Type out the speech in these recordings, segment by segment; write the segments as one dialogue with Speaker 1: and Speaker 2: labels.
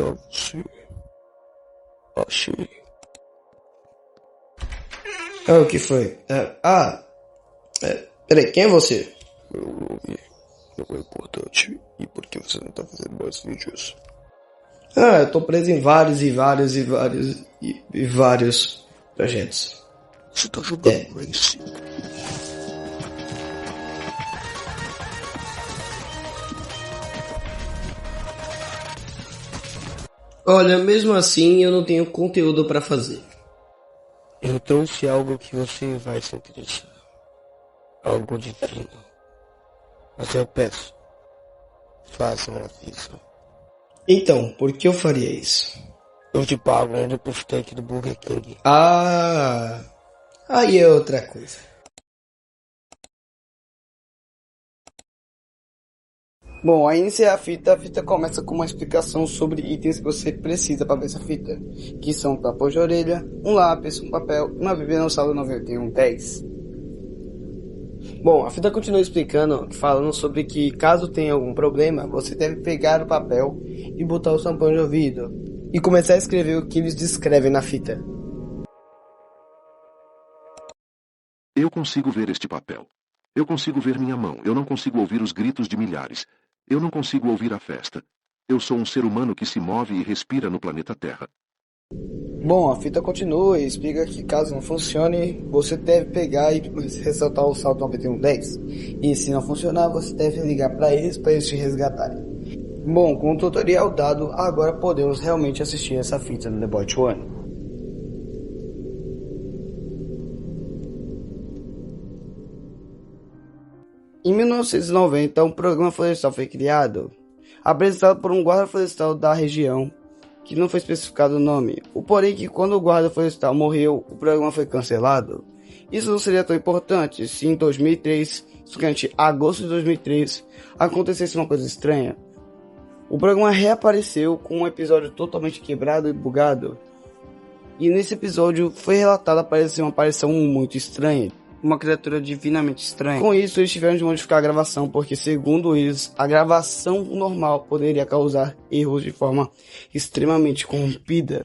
Speaker 1: está você? Achei.
Speaker 2: O que foi? Peraí, quem é você?
Speaker 1: Meu nome não é importante. E por que você não tá fazendo mais vídeos?
Speaker 2: Eu tô preso em vários projetos.
Speaker 1: Você tá jogando Race?
Speaker 2: Olha, mesmo assim eu não tenho conteúdo pra fazer.
Speaker 1: Eu trouxe algo que você vai se interessar. Algo divino. Mas eu peço, faça um aviso.
Speaker 2: Então, por que eu faria isso?
Speaker 1: Eu te pago indo pro steak do Burger King.
Speaker 2: Aí é outra coisa. Bom, a iniciar a fita começa com uma explicação sobre itens que você precisa para ver essa fita, que são tampões de orelha, um lápis, um papel, uma bíblia no Salmo 9110. Bom, a fita continua explicando, falando sobre que caso tenha algum problema, você deve pegar o papel e botar os tampões de ouvido e começar a escrever o que eles descrevem na fita.
Speaker 3: Eu consigo ver este papel. Eu consigo ver minha mão. Eu não consigo ouvir os gritos de milhares. Eu não consigo ouvir a festa. Eu sou um ser humano que se move e respira no planeta Terra.
Speaker 2: Bom, a fita continua e explica que caso não funcione, você deve pegar e ressaltar o saldo 9110. E se não funcionar, você deve ligar para eles te resgatarem. Bom, com o tutorial dado, agora podemos realmente assistir essa fita do The Bot One. Em 1990, um programa florestal foi criado, apresentado por um guarda florestal da região, que não foi especificado o nome. Porém que quando o guarda florestal morreu, o programa foi cancelado. Isso não seria tão importante se em 2003, durante agosto de 2003, acontecesse uma coisa estranha. O programa reapareceu com um episódio totalmente quebrado e bugado. E nesse episódio foi relatado aparecer uma aparição muito estranha. Uma criatura divinamente estranha. Com isso, eles tiveram de modificar a gravação, porque segundo eles, a gravação normal poderia causar erros de forma extremamente corrompida.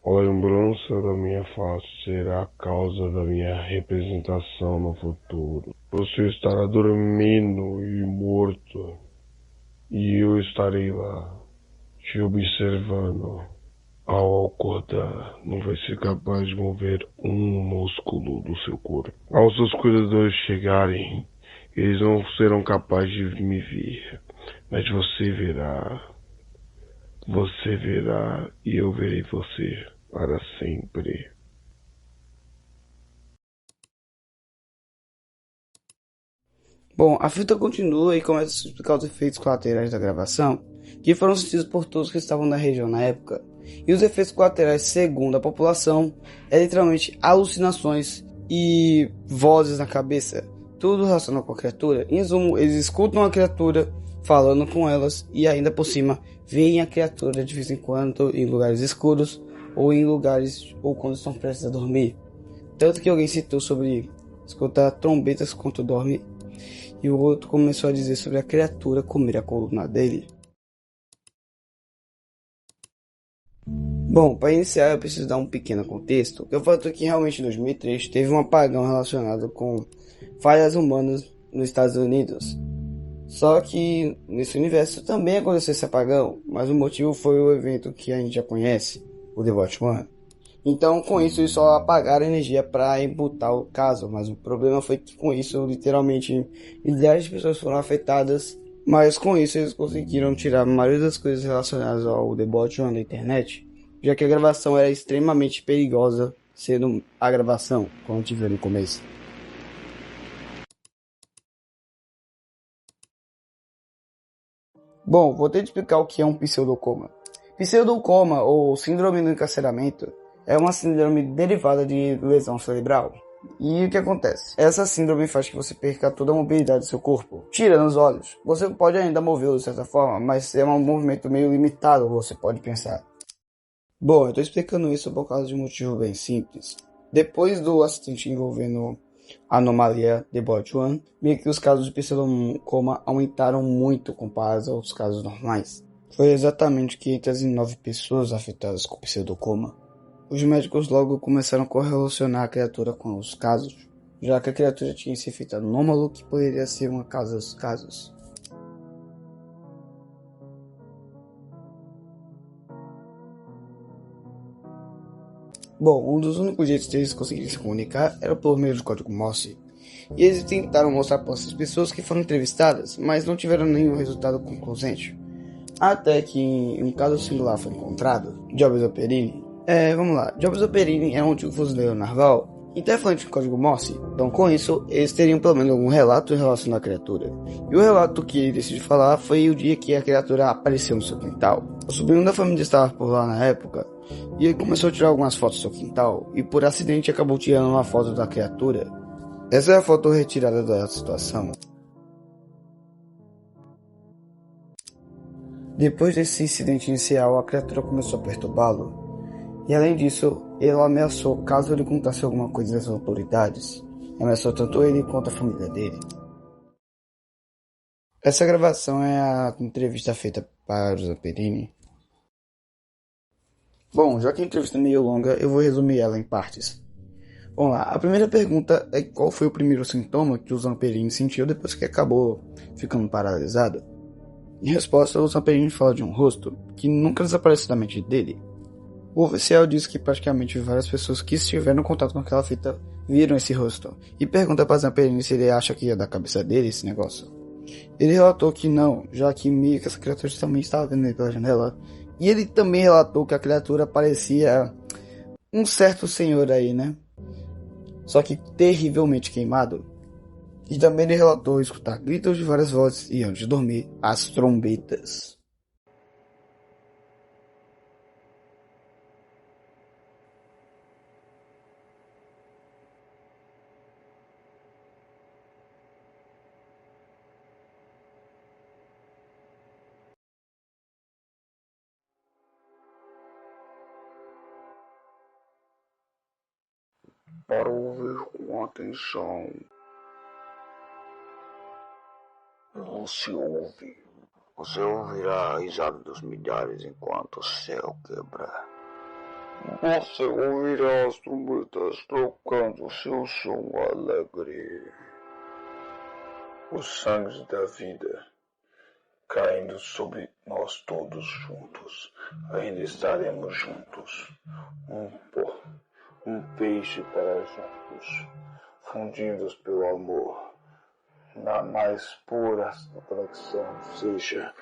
Speaker 4: A lembrança da minha face será a causa da minha representação no futuro. Você estará dormindo e morto, e eu estarei lá, te observando. Ao acordar, não vai ser capaz de mover um músculo do seu corpo. Ao seus cuidadores chegarem, eles não serão capazes de me ver, mas você verá, e eu verei você para sempre.
Speaker 2: Bom, a fita continua e começa a explicar os efeitos colaterais da gravação, que foram sentidos por todos que estavam na região na época. E os efeitos colaterais, segundo a população, é literalmente alucinações e vozes na cabeça, tudo relacionado com a criatura. Em resumo, eles escutam a criatura falando com elas e ainda por cima veem a criatura de vez em quando em lugares escuros ou em lugares ou quando estão prestes a dormir. Tanto que alguém citou sobre escutar trombetas quando dorme, e o outro começou a dizer sobre a criatura comer a coluna dele. Bom, para iniciar eu preciso dar um pequeno contexto. Eu falo que realmente em 2003 teve um apagão relacionado com falhas humanas nos Estados Unidos. Só que nesse universo também aconteceu esse apagão, mas o motivo foi o evento que a gente já conhece, o The Watch One. Então com isso eles só apagaram a energia para imputar o caso, mas o problema foi que com isso literalmente milhares de pessoas foram afetadas, mas com isso eles conseguiram tirar a maioria das coisas relacionadas ao The Watch One da internet, já que a gravação era extremamente perigosa, sendo a gravação, como a gente viu no começo. Bom, vou ter de explicar o que é um pseudocoma. Pseudocoma, ou síndrome do encarceramento, é uma síndrome derivada de lesão cerebral. E o que acontece? Essa síndrome faz que você perca toda a mobilidade do seu corpo. Tirando os olhos. Você pode ainda movê-los de certa forma, mas é um movimento meio limitado, você pode pensar. Bom, eu tô explicando isso por causa de um motivo bem simples. Depois do acidente envolvendo a anomalia de Bot1, meio que os casos de pseudocoma aumentaram muito comparados aos casos normais. Foi exatamente 509 pessoas afetadas com pseudocoma. Os médicos logo começaram a correlacionar a criatura com os casos, já que a criatura tinha esse efeito anômalo que poderia ser uma causa dos casos. Bom, um dos únicos jeitos deles conseguirem se comunicar era por meio do código Morse. E eles tentaram mostrar para essas pessoas que foram entrevistadas, mas não tiveram nenhum resultado concludente. Até que um caso singular foi encontrado, Jobs Operini. Jobs Operini é um antigo fuzileiro naval e até falante de código Morse. Então com isso, eles teriam pelo menos algum relato em relação à criatura. E o relato que ele decidiu falar foi o dia que a criatura apareceu no seu quintal. O sobrinho da família estava por lá na época, e ele começou a tirar algumas fotos do seu quintal, e por acidente acabou tirando uma foto da criatura. Essa é a foto retirada da situação. Depois desse incidente inicial, a criatura começou a perturbá-lo. E além disso, ele ameaçou caso ele contasse alguma coisa das autoridades. Ameaçou tanto ele quanto a família dele. Essa gravação é a entrevista feita para o Zamperini. Bom, já que a entrevista é meio longa, eu vou resumir ela em partes. Vamos lá, a primeira pergunta é qual foi o primeiro sintoma que o Zamperini sentiu depois que acabou ficando paralisado. Em resposta, o Zamperini fala de um rosto que nunca desapareceu da mente dele. O oficial diz que praticamente várias pessoas que estiveram em contato com aquela fita viram esse rosto, e pergunta para Zamperini se ele acha que ia da cabeça dele esse negócio. Ele relatou que não, já que meio que essa criatura também estava vendo ele pela janela, e ele também relatou que a criatura parecia um certo senhor aí, né? Só que terrivelmente queimado. E também ele relatou escutar gritos de várias vozes e, antes de dormir, as trombetas.
Speaker 4: Para ouvir com atenção.
Speaker 5: Você ouvirá a risada dos milhares enquanto o céu quebra.
Speaker 4: Você ouvirá as trombetas trocando seu som alegre. Os sangues da vida caindo sobre nós todos juntos. Ainda estaremos juntos. Um peixe para juntos, fundidos pelo amor, na mais pura conexão, seja.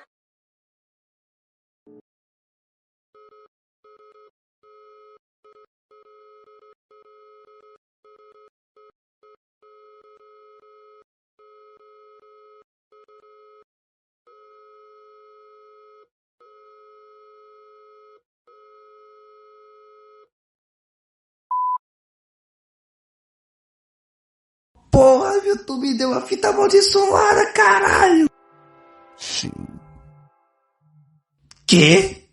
Speaker 2: Porra, o YouTube deu uma fita amaldiçoada, caralho!
Speaker 5: Sim.
Speaker 2: Quê?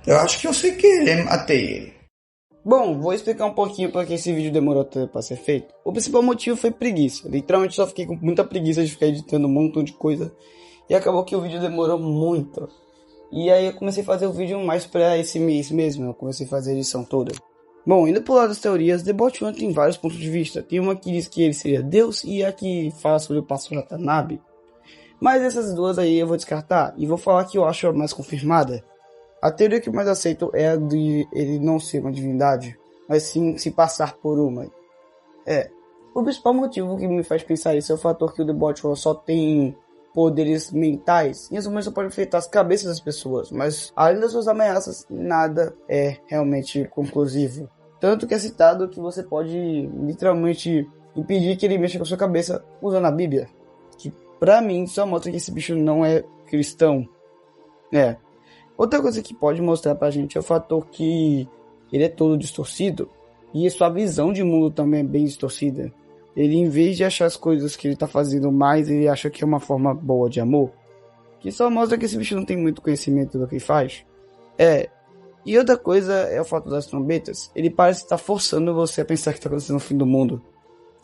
Speaker 2: Eu acho que eu sei querer matei ele. Bom, vou explicar um pouquinho porque esse vídeo demorou tanto pra ser feito. O principal motivo foi preguiça. Literalmente só fiquei com muita preguiça de ficar editando um montão de coisa. E acabou que o vídeo demorou muito. E aí eu comecei a fazer o vídeo mais pra esse mês mesmo. Eu comecei a fazer a edição toda. Bom, indo pro lado das teorias, The Bot1 tem vários pontos de vista. Tem uma que diz que ele seria Deus e a que fala sobre o pastor Watanabe. Mas essas duas aí eu vou descartar e vou falar que eu acho a mais confirmada. A teoria que eu mais aceito é a de ele não ser uma divindade, mas sim se passar por uma. O principal motivo que me faz pensar isso é o fator que o The Bot1 só tem poderes mentais, e isso só pode afetar as cabeças das pessoas, mas além das suas ameaças, nada é realmente conclusivo. Tanto que é citado que você pode literalmente impedir que ele mexa com a sua cabeça usando a Bíblia. Que pra mim só mostra que esse bicho não é cristão. Outra coisa que pode mostrar pra gente é o fator que ele é todo distorcido e a sua visão de mundo também é bem distorcida. Ele, em vez de achar as coisas que ele tá fazendo mais, ele acha que é uma forma boa de amor. Que só mostra que esse bicho não tem muito conhecimento do que faz. E outra coisa é o fato das trombetas. Ele parece estar forçando você a pensar que está acontecendo o fim do mundo.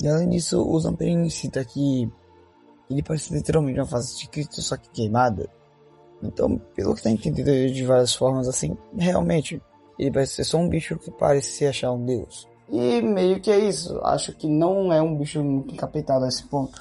Speaker 2: E além disso, o Zamperini cita que ele parece literalmente uma face de Cristo, só que queimada. Então, pelo que está entendendo de várias formas, assim, realmente, ele parece ser só um bicho que parece se achar um deus. E meio que é isso. Acho que não é um bicho muito encapetado a esse ponto.